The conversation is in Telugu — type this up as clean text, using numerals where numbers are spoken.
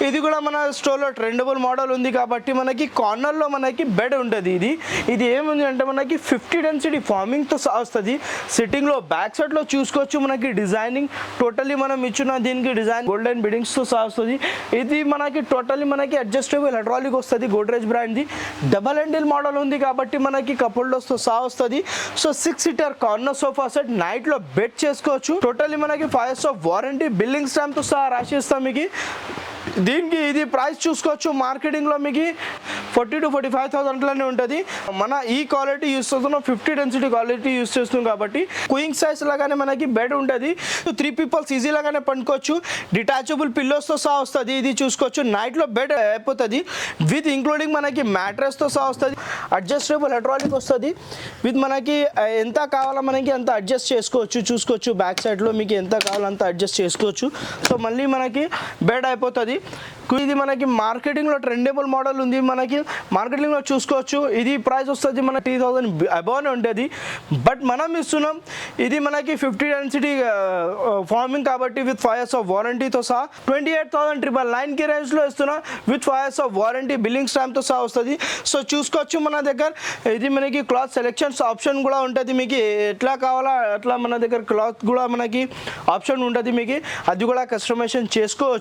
ఇది కూడా మన స్టోర్లో ట్రెండబుల్ మోడల్ ఉంది కాబట్టి మనకి కార్నర్లో మనకి బెడ్ ఉంటుంది. ఇది ఏముంది అంటే మనకి 50 డెన్సిటీ ఫార్మింగ్తో వస్తుంది. సిట్టింగ్లో బ్యాక్ సైడ్లో చూసుకోవచ్చు మనకి డిజైనింగ్ టోటల్లీ మనం ఇచ్చిన దీనికి డిజైన్ గోల్డెన్ బిడింగ్స్తో వస్తుంది. ఇది మనకి టోటల్లీ మనకి అడ్జస్టబుల్ హైడ్రాలిక్ వస్తుంది. గోడ్రేజ్ బ్రాండ్ది డబల్ హ్యాండిల్ మోడల్ ఉంది కాబట్టి మనకి కప్ హోల్డర్స్తో వస్తుంది. So 6 seater corner sofa set నైట్లో బెడ్ చేసుకోవచ్చు. టోటల్లీ మనకి 5 years ఆఫ్ వారంటీ బిల్లింగ్ స్టాంప్తో సహా రాసిస్తాం మీకు. దీనికి ఇది ప్రైస్ చూసుకోవచ్చు మార్కెటింగ్లో మీకు 40,000 to 45,000 ఉంటుంది. మన ఈ క్వాలిటీ యూస్ చేస్తున్నాం, 50 డెన్సిటీ క్వాలిటీ యూస్ చేస్తున్నాం కాబట్టి క్వీన్ సైజ్ లాగానే మనకి బెడ్ ఉంటుంది. 3 పీపుల్స్ ఈజీ లాగానే పండుకోవచ్చు. డిటాచబుల్ పిల్లోస్తో సహా వస్తుంది. ఇది చూసుకోవచ్చు నైట్లో బెడ్ అయిపోతుంది విత్ ఇంక్లూడింగ్ మనకి మ్యాట్రెస్తో సహా వస్తుంది. అడ్జస్టబుల్ హైడ్రాలిక్ వస్తుంది విత్ మనకి ఎంత కావాలో మనకి అంత అడ్జస్ట్ చేసుకోవచ్చు. చూసుకోవచ్చు బ్యాక్ సైడ్లో మీకు ఎంత కావాలో అంత అడ్జస్ట్ చేసుకోవచ్చు. సో మళ్ళీ మనకి బెడ్ అయిపోతుంది. ఇది మనకి మార్కెటింగ్లో ట్రెండబుల్ మోడల్ ఉంది. మనకి మార్కెటింగ్లో చూసుకోవచ్చు ఇది ప్రైస్ వస్తుంది మన 3,000 అబౌవ్ ఉంటుంది. బట్ మనం ఇస్తున్నాం ఇది మనకి 50 డెన్సిటీ ఫార్మింగ్ కాబట్టి విత్ 5 years ఆఫ్ వారంటీతో సహా 28,999 రేంజ్లో ఇస్తున్నాం with 5 years of warranty billing స్టాంప్తో సహా వస్తుంది. సో చూసుకోవచ్చు మన దగ్గర ఇది మనకి క్లాత్ సెలెక్షన్స్ ఆప్షన్ కూడా ఉంటుంది. మీకు ఎట్లా కావాలా అట్లా మన దగ్గర క్లాత్ కూడా మనకి ఆప్షన్ ఉంటుంది. మీకు అది కూడా కస్టమైజేషన్ చేసుకోవచ్చు.